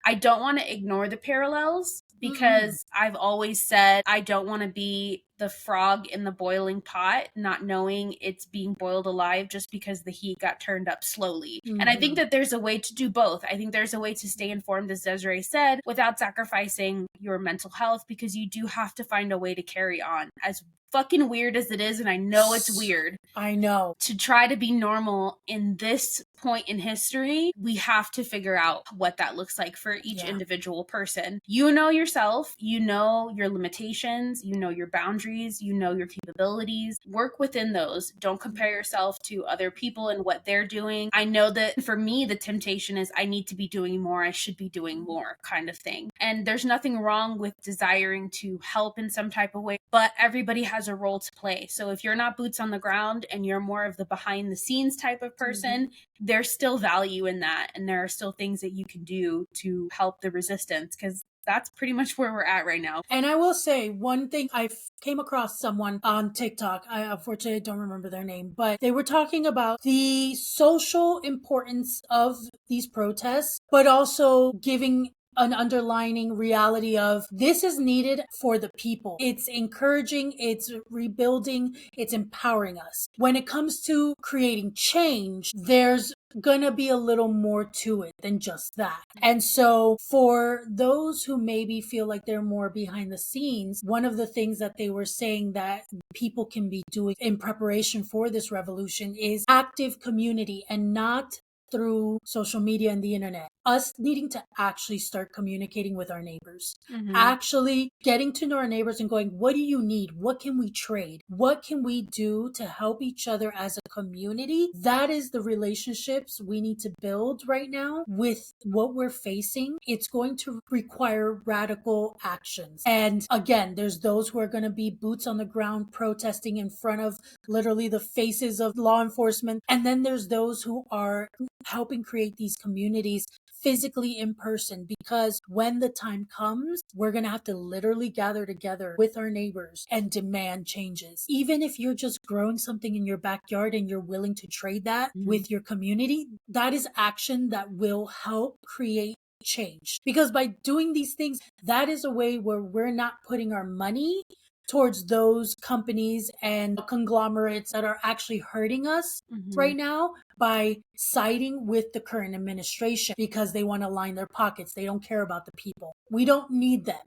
I don't want to ignore the parallels because I've always said I don't want to be the frog in the boiling pot, not knowing it's being boiled alive just because the heat got turned up slowly. And I think that there's a way to do both. I think there's a way to stay informed, as Desiree said, without sacrificing your mental health, because you do have to find a way to carry on. As fucking weird as it is, and I know it's weird, I know. to try to be normal in this point in history, we have to figure out what that looks like for each individual person. You know yourself, you know your limitations, you know your boundaries, you know your capabilities. Work within those. Don't compare yourself to other people and what they're doing. I know that for me, the temptation is I need to be doing more, I should be doing more kind of thing. And there's nothing wrong with desiring to help in some type of way, but everybody has a role to play. So if you're not boots on the ground and you're more of the behind the scenes type of person, there's still value in that. And there are still things that you can do to help the resistance, because that's pretty much where we're at right now. And I will say one thing, I came across someone on TikTok. I unfortunately don't remember their name, but they were talking about the social importance of these protests, but also giving an underlining reality of this is needed for the people. It's encouraging, it's rebuilding, it's empowering us. When it comes to creating change, there's gonna be a little more to it than just that. And so for those who maybe feel like they're more behind the scenes, one of the things that they were saying that people can be doing in preparation for this revolution is active community, and not through social media and the internet. Us needing to actually start communicating with our neighbors, actually getting to know our neighbors and going, what do you need? What can we trade? What can we do to help each other as a community? That is the relationships we need to build right now with what we're facing. It's going to require radical actions. And again, there's those who are going to be boots on the ground protesting in front of literally the faces of law enforcement. And then there's those who are helping create these communities physically in person, because when the time comes, we're going to have to literally gather together with our neighbors and demand changes. Even if you're just growing something in your backyard and you're willing to trade that with your community, that is action that will help create change. Because by doing these things, that is a way where we're not putting our money towards those companies and conglomerates that are actually hurting us right now by siding with the current administration because they want to line their pockets. They don't care about the people. We don't need them.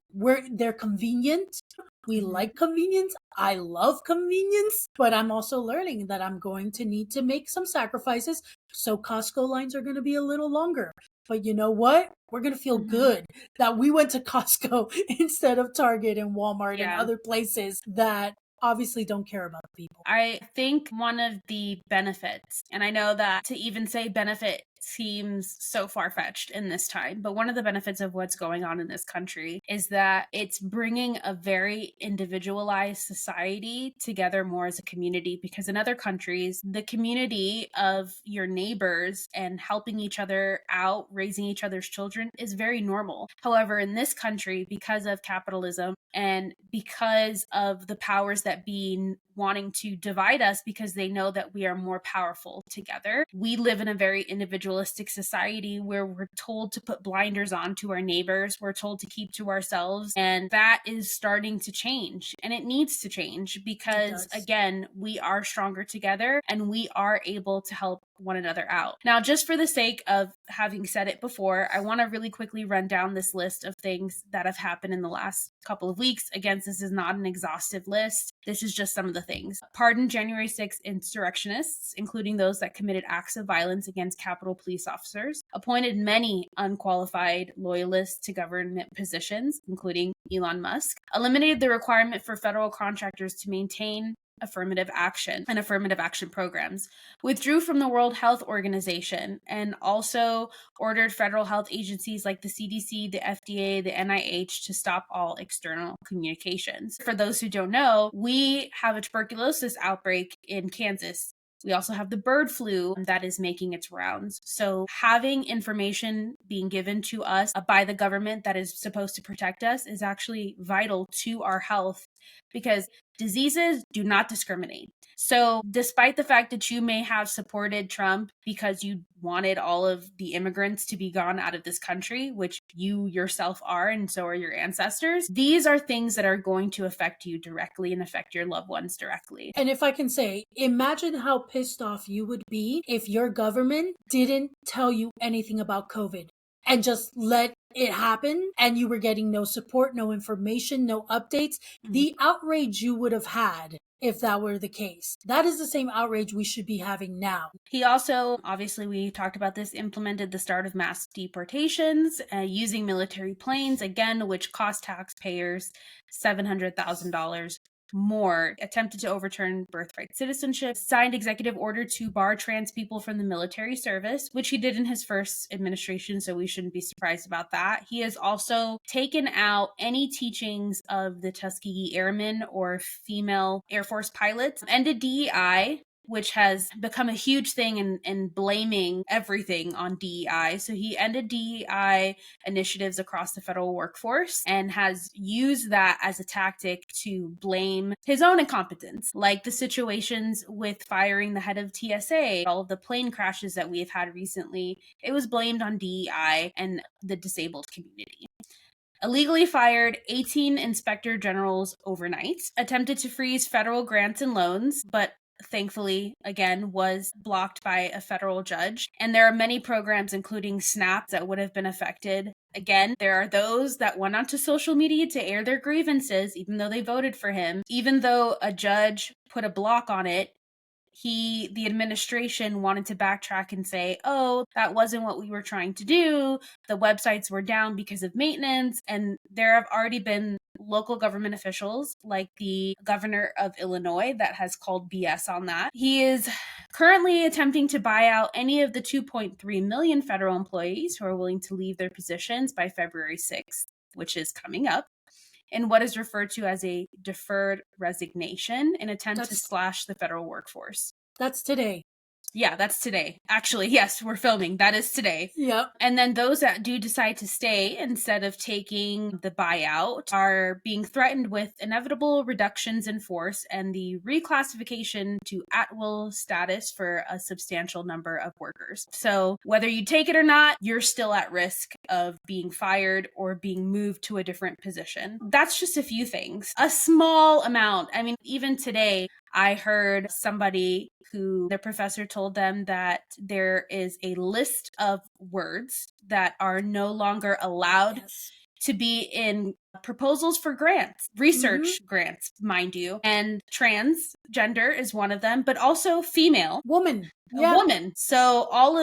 They're convenient. We like convenience. I love convenience, but I'm also learning that I'm going to need to make some sacrifices. So Costco lines are going to be a little longer. But you know what? We're going to feel good that we went to Costco instead of Target and Walmart and other places that obviously don't care about people. I think one of the benefits, and I know that to even say benefit seems so far-fetched in this time, but one of the benefits of what's going on in this country is that it's bringing a very individualized society together more as a community, because in other countries, the community of your neighbors and helping each other out, raising each other's children is very normal. However, in this country, because of capitalism and because of the powers that be wanting to divide us because they know that we are more powerful together, we live in a very individualistic society where we're told to put blinders on to our neighbors, we're told to keep to ourselves, and that is starting to change, and it needs to change because again, we are stronger together and we are able to help one another out. Now, just for the sake of having said it before, I want to really quickly run down this list of things that have happened in the last couple of weeks. Again, this is not an exhaustive list. This is just some of the things. Pardoned January 6th insurrectionists, including those that committed acts of violence against Capitol police officers. Appointed many unqualified loyalists to government positions, including Elon Musk. Eliminated the requirement for federal contractors to maintain affirmative action and affirmative action programs, withdrew from the World Health Organization, and also ordered federal health agencies like the CDC, the FDA, the NIH to stop all external communications. For those who don't know, we have a tuberculosis outbreak in Kansas. We also have the bird flu that is making its rounds. So having information being given to us by the government that is supposed to protect us is actually vital to our health, because diseases do not discriminate. So despite the fact that you may have supported Trump because you wanted all of the immigrants to be gone out of this country, which you yourself are, and so are your ancestors, these are things that are going to affect you directly and affect your loved ones directly. And if I can say, imagine how pissed off you would be if your government didn't tell you anything about COVID and just let it happen and you were getting no support, no information, no updates. The outrage you would have had if that were the case. That is the same outrage we should be having now. He also, obviously we talked about this, implemented the start of mass deportations using military planes, again, which cost taxpayers $700,000 more, attempted to overturn birthright citizenship, signed executive order to bar trans people from the military service, which he did in his first administration, so we shouldn't be surprised about that. He has also taken out any teachings of the Tuskegee Airmen or female Air Force pilots, ended DEI, which has become a huge thing in blaming everything on DEI. So he ended DEI initiatives across the federal workforce and has used that as a tactic to blame his own incompetence, like the situations with firing the head of TSA, all of the plane crashes that we have had recently. It was blamed on DEI and the disabled community. Illegally fired 18 inspector generals overnight, attempted to freeze federal grants and loans, but thankfully, again, was blocked by a federal judge. And there are many programs, including SNAP, that would have been affected. Again, there are those that went onto social media to air their grievances, even though they voted for him. Even though a judge put a block on it, the administration wanted to backtrack and say, oh, that wasn't what we were trying to do. The websites were down because of maintenance. And there have already been local government officials, like the governor of Illinois, that has called BS on that. He is currently attempting to buy out any of the 2.3 million federal employees who are willing to leave their positions by February 6th, which is coming up, in what is referred to as a deferred resignation, an attempt to slash the federal workforce. That's today. Yeah, that's today. Actually, yes, we're filming. That is today. Yep. And then those that do decide to stay instead of taking the buyout are being threatened with inevitable reductions in force and the reclassification to at-will status for a substantial number of workers. So whether you take it or not, you're still at risk of being fired or being moved to a different position. That's just a few things. A small amount. I mean, even today, I heard somebody who their professor told them that there is a list of words that are no longer allowed to be in proposals for grants, research grants, mind you. And transgender is one of them, but also female. Woman. A woman. So all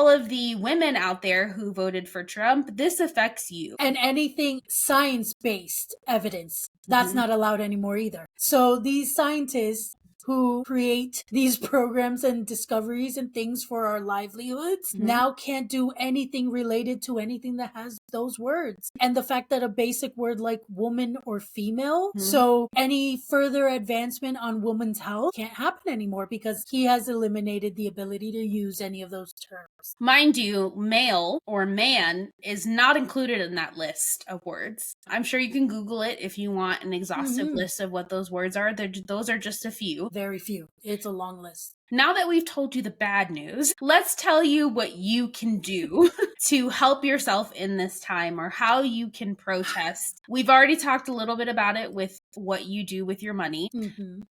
of the women out there who voted for Trump, this affects you. And anything science-based evidence, that's not allowed anymore either. So these scientists who create these programs and discoveries and things for our livelihoods now can't do anything related to anything that has those words. And the fact that a basic word like woman or female, so any further advancement on woman's health can't happen anymore because he has eliminated the ability to use any of those terms. Mind you, male or man is not included in that list of words. I'm sure you can Google it if you want an exhaustive list of what those words are. Those are just a few. Very few. It's a long list. Now that we've told you the bad news, let's tell you what you can do to help yourself in this time or how you can protest. We've already talked a little bit about it with what you do with your money.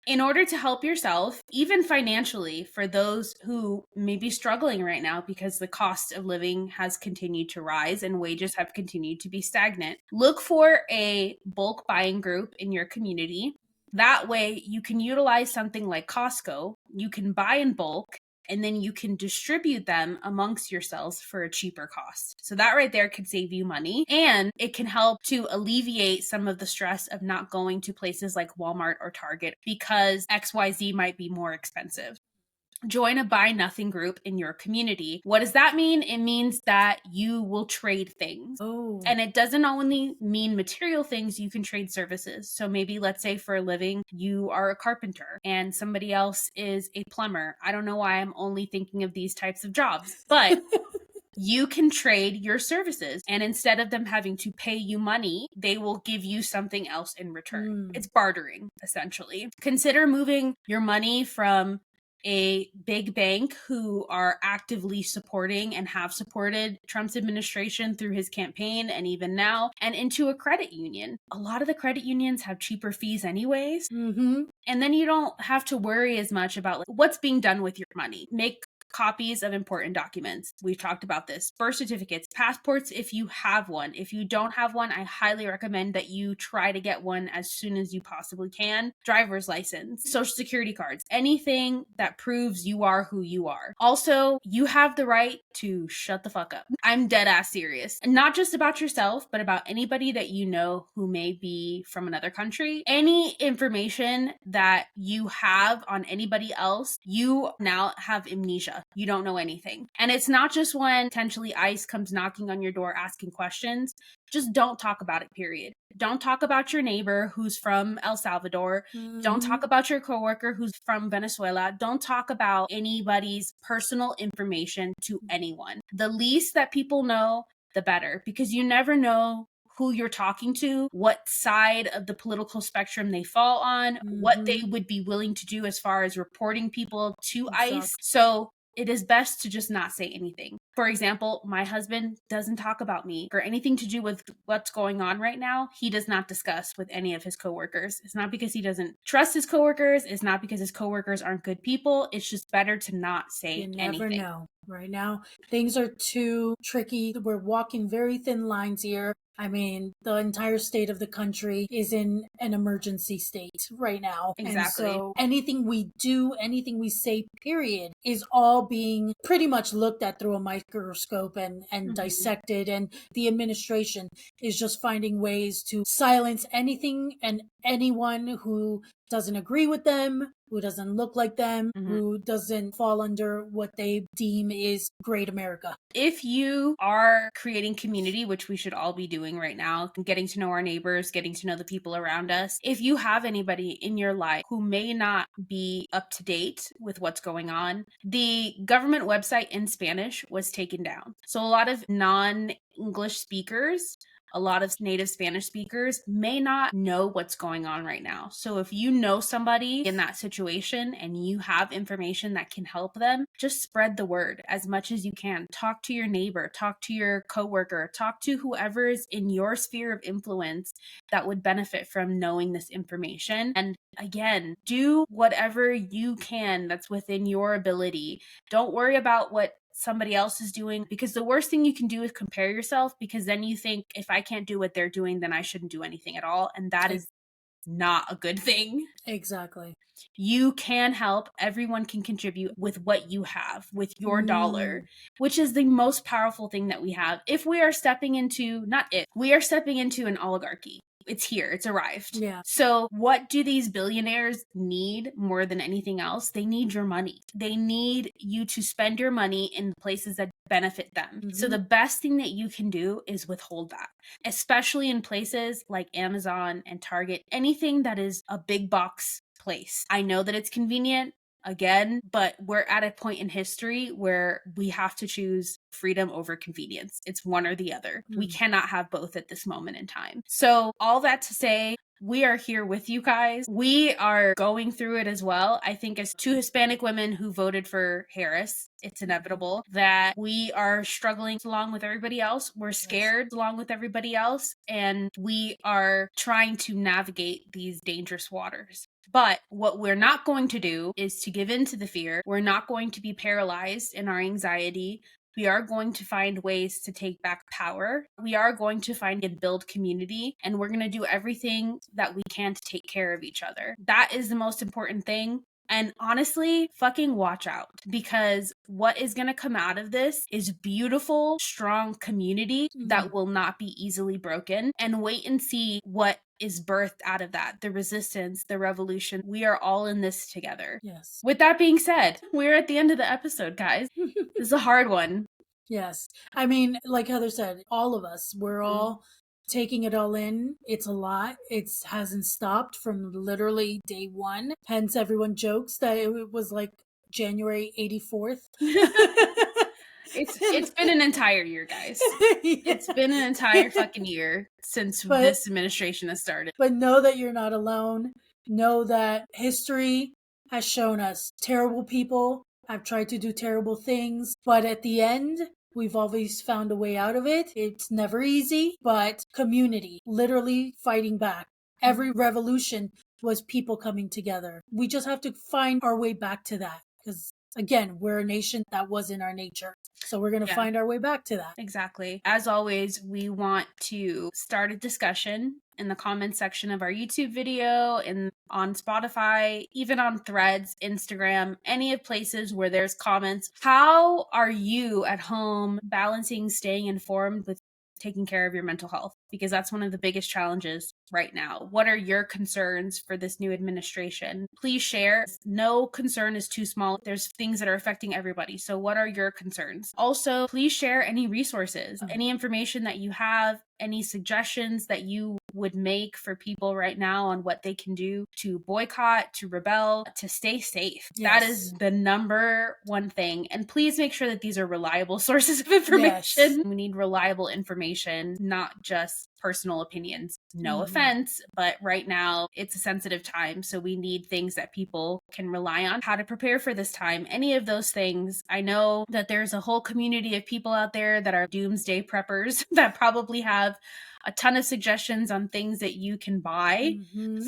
In order to help yourself, even financially, for those who may be struggling right now because the cost of living has continued to rise and wages have continued to be stagnant, look for a bulk buying group in your community. That way, you can utilize something like Costco. You can buy in bulk, and then you can distribute them amongst yourselves for a cheaper cost. So that right there could save you money, and it can help to alleviate some of the stress of not going to places like Walmart or Target because XYZ might be more expensive. Join a buy nothing group in your community. What does that mean? It means that you will trade things. And it doesn't only mean material things, you can trade services. So maybe let's say for a living, you are a carpenter and somebody else is a plumber. I don't know why I'm only thinking of these types of jobs, but you can trade your services. And instead of them having to pay you money, they will give you something else in return. It's bartering, essentially. Consider moving your money from a big bank who are actively supporting and have supported Trump's administration through his campaign and even now, and into a credit union. A lot of the credit unions have cheaper fees anyways. And then you don't have to worry as much about what's being done with your money. Make copies of important documents. We've talked about this. Birth certificates, passports if you have one. If you don't have one, I highly recommend that you try to get one as soon as you possibly can. Driver's license, social security cards, anything that proves you are who you are. Also, you have the right to shut the fuck up. I'm dead ass serious. And not just about yourself, but about anybody that you know who may be from another country. Any information that you have on anybody else, you now have amnesia. You don't know anything. And it's not just when potentially ICE comes knocking on your door asking questions. Just don't talk about it, period. Don't talk about your neighbor who's from El Salvador. Don't talk about your coworker who's from Venezuela. Don't talk about anybody's personal information to anyone. The least that people know, the better, because you never know who you're talking to, what side of the political spectrum they fall on, what they would be willing to do as far as reporting people to ICE. So it is best to just not say anything. For example, my husband doesn't talk about me or anything to do with what's going on right now. He does not discuss with any of his coworkers. It's not because he doesn't trust his coworkers. It's not because his coworkers aren't good people. It's just better to not say anything. You never know. Right now, things are too tricky. We're walking very thin lines here. I mean, the entire state of the country is in an emergency state right now. Exactly. And so anything we do, anything we say, period, is all being pretty much looked at through a microscope and dissected. And the administration is just finding ways to silence anything and anyone who doesn't agree with them, who doesn't look like them, who doesn't fall under what they deem is great America. If you are creating community, which we should all be doing right now, getting to know our neighbors, getting to know the people around us, if you have anybody in your life who may not be up to date with what's going on, the government website in Spanish was taken down. So a lot of non-English speakers, a lot of native Spanish speakers may not know what's going on right now. So if you know somebody in that situation and you have information that can help them, just spread the word as much as you can. Talk to your neighbor, talk to your coworker, talk to whoever is in your sphere of influence that would benefit from knowing this information. And again, do whatever you can that's within your ability. Don't worry about what somebody else is doing, because the worst thing you can do is compare yourself, because then you think, if I can't do what they're doing, then I shouldn't do anything at all. And that is not a good thing. Exactly. You can help. Everyone can contribute with what you have, with your dollar, which is the most powerful thing that we have. If we are stepping into, we are stepping into an oligarchy. It's here. It's arrived. Yeah. So what do these billionaires need more than anything else? They need your money. They need you to spend your money in places that benefit them. So the best thing that you can do is withhold that, especially in places like Amazon and Target, anything that is a big box place. I know that it's convenient, again, but we're at a point in history where we have to choose freedom over convenience. It's one or the other. We cannot have both at this moment in time. So all that to say, we are here with you guys. We are going through it as well. I think as two Hispanic women who voted for Harris, it's inevitable that we are struggling along with everybody else. We're scared along with everybody else, and we are trying to navigate these dangerous waters. But what we're not going to do is to give in to the fear. We're not going to be paralyzed in our anxiety. We are going to find ways to take back power. We are going to find and build community, and we're going to do everything that we can to take care of each other. That is the most important thing. And honestly, fucking watch out, because what is going to come out of this is beautiful, strong community that will not be easily broken. And wait and see what is birthed out of that. The resistance, the revolution. We are all in this together. Yes. With that being said, we're at the end of the episode, guys. This is a hard one. Yes. I mean, like Heather said, all of us, we're all taking it all in. It's a lot. It hasn't stopped from literally day one. Hence, everyone jokes that it was like January 84th. It's been an entire year, guys. It's been an entire fucking year since this administration has started. But know that you're not alone. Know that history has shown us terrible people have tried to do terrible things, but at the end, we've always found a way out of it. It's never easy, but community, literally fighting back. Every revolution was people coming together. We just have to find our way back to that, because again, we're a nation that was in our nature. So we're going to find our way back to that. Exactly. As always, we want to start a discussion in the comments section of our YouTube video, and on Spotify, even on Threads, Instagram, any of places where there's comments. How are you at home balancing staying informed with taking care of your mental health, because that's one of the biggest challenges right now. What are your concerns for this new administration? Please share. No concern is too small. There's things that are affecting everybody. So what are your concerns? Also, please share any resources, any information that you have, any suggestions that you would make for people right now on what they can do to boycott, to rebel, to stay safe. Yes. That is the number one thing. And please make sure that these are reliable sources of information. Yes. We need reliable information, not just personal opinions. No offense, but right now it's a sensitive time. So we need things that people can rely on. How to prepare for this time, any of those things. I know that there's a whole community of people out there that are doomsday preppers that probably have a ton of suggestions on things that you can buy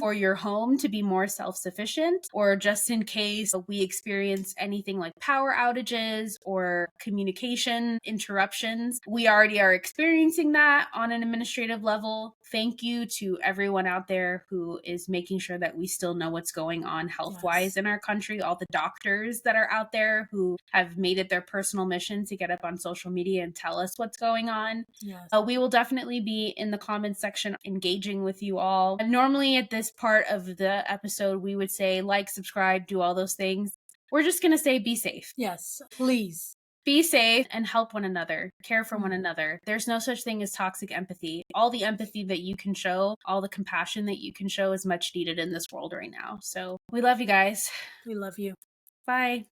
for your home to be more self-sufficient, or just in case we experience anything like power outages or communication interruptions. We already are experiencing that on an administrative level. Thank you to everyone out there who is making sure that we still know what's going on health-wise in our country. All the doctors that are out there who have made it their personal mission to get up on social media and tell us what's going on. Yes. We will definitely be in the comments section engaging with you all. Normally at this part of the episode, we would say like, subscribe, do all those things. We're just going to say be safe. Yes, please. Be safe and help one another, care for one another. There's no such thing as toxic empathy. All the empathy that you can show, all the compassion that you can show is much needed in this world right now. So we love you guys. We love you. Bye.